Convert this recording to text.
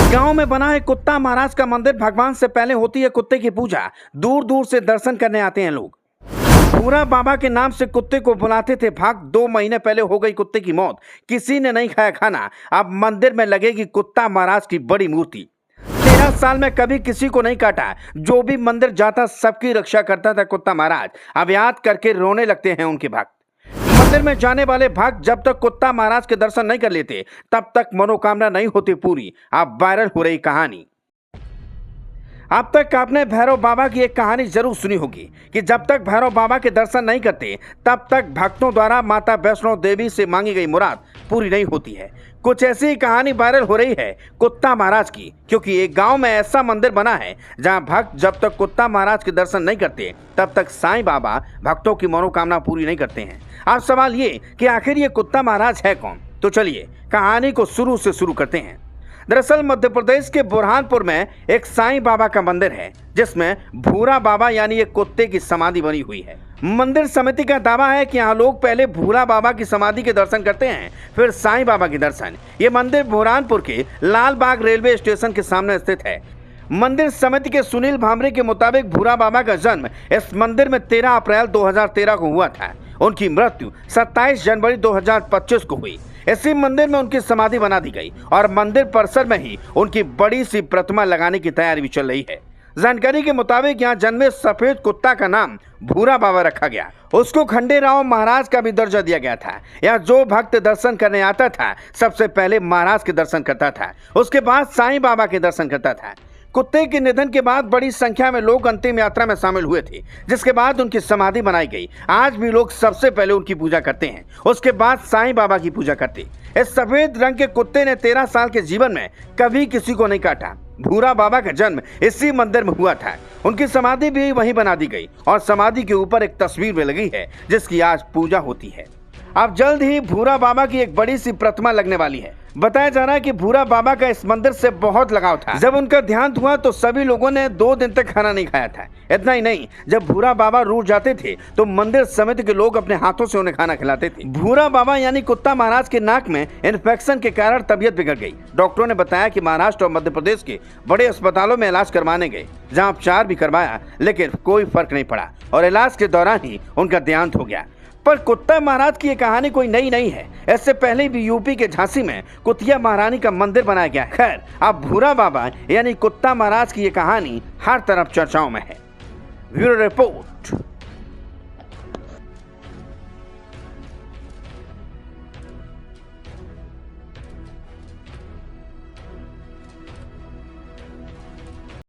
गांव में बना है कुत्ता महाराज का मंदिर। भगवान से पहले होती है कुत्ते की पूजा। दूर दूर से दर्शन करने आते हैं लोग। भूरा बाबा के नाम से कुत्ते को बुलाते थे भक्त। 2 महीने पहले हो गई कुत्ते की मौत। किसी ने नहीं खाया खाना। अब मंदिर में लगेगी कुत्ता महाराज की बड़ी मूर्ति। 13 साल में कभी किसी को नहीं काटा। जो भी मंदिर जाता सबकी रक्षा करता था कुत्ता महाराज। अब याद करके रोने लगते हैं उनके भक्त। मंदिर में जाने वाले भक्त जब तक कुत्ता महाराज के दर्शन नहीं कर लेते तब तक मनोकामना नहीं होती पूरी। अब वायरल हो रही कहानी। अब तक आपने भैरव बाबा की एक कहानी जरूर सुनी होगी कि जब तक भैरव बाबा के दर्शन नहीं करते तब तक भक्तों द्वारा माता वैष्णो देवी से मांगी गई मुराद पूरी नहीं होती है। कुछ ऐसी ही कहानी वायरल हो रही है कुत्ता महाराज की, क्योंकि एक गांव में ऐसा मंदिर बना है जहां भक्त जब तक कुत्ता महाराज के दर्शन नहीं करते तब तक साईं बाबा भक्तों की मनोकामना पूरी नहीं करते हैं। अब सवाल ये कि आखिर ये कुत्ता महाराज है कौन? तो चलिए कहानी को शुरू से शुरू करते हैं। दरअसल मध्य प्रदेश के बुरहानपुर में एक साईं बाबा का मंदिर है जिसमें भूरा बाबा यानी एक कुत्ते की समाधि बनी हुई है। मंदिर समिति का दावा है कि यहाँ लोग पहले भूरा बाबा की समाधि के दर्शन करते हैं, फिर साईं बाबा के दर्शन। ये मंदिर बुरहानपुर के लालबाग रेलवे स्टेशन के सामने स्थित है। मंदिर समिति के सुनील भामरे के मुताबिक भूरा बाबा का जन्म इस मंदिर में 13 अप्रैल 2013 को हुआ था। उनकी मृत्यु 27 जनवरी 2025 को हुई। इसी मंदिर में उनकी समाधि बना दी गई और मंदिर परिसर में ही उनकी बड़ी सी प्रतिमा लगाने की तैयारी भी चल रही है। जानकारी के मुताबिक यहाँ जन्मे सफेद कुत्ता का नाम भूरा बाबा रखा गया। उसको खंडेराव महाराज का भी दर्जा दिया गया था। यहाँ जो भक्त दर्शन करने आता था सबसे पहले महाराज के दर्शन करता था, उसके बाद साईं बाबा के दर्शन करता था। कुत्ते के निधन के बाद बड़ी संख्या में लोग अंतिम यात्रा में शामिल हुए थे, जिसके बाद उनकी समाधि बनाई गई। आज भी लोग सबसे पहले उनकी पूजा करते हैं, उसके बाद साईं बाबा की पूजा करते। इस सफेद रंग के कुत्ते ने 13 साल के जीवन में कभी किसी को नहीं काटा। भूरा बाबा का जन्म इसी मंदिर में हुआ था। उनकी समाधि भी वहीं बना दी गई और समाधि के ऊपर एक तस्वीर भी लगी है जिसकी आज पूजा होती है। अब जल्द ही भूरा बाबा की एक बड़ी सी प्रतिमा लगने वाली है। बताया जा रहा है कि भूरा बाबा का इस मंदिर से बहुत लगाव था। जब उनका देहांत हुआ तो सभी लोगों ने 2 दिन तक खाना नहीं खाया था। इतना ही नहीं, जब भूरा बाबा रूठ जाते थे तो मंदिर समिति के लोग अपने हाथों से उन्हें खाना खिलाते थे। भूरा बाबा यानी कुत्ता महाराज के नाक में इन्फेक्शन के कारण तबीयत बिगड़ गई। डॉक्टरों ने बताया कि महाराष्ट्र और मध्य प्रदेश के बड़े अस्पतालों में इलाज करवाने गए, जहाँ उपचार भी करवाया लेकिन कोई फर्क नहीं पड़ा और इलाज के दौरान ही उनका देहांत हो गया। पर कुत्ता महाराज की ये कहानी कोई नई नहीं है। इससे पहले भी यूपी के झांसी में कुतिया महारानी का मंदिर बनाया गया। खैर, अब भूरा बाबा यानी कुत्ता महाराज की ये कहानी हर तरफ चर्चाओं में है। Bureau report.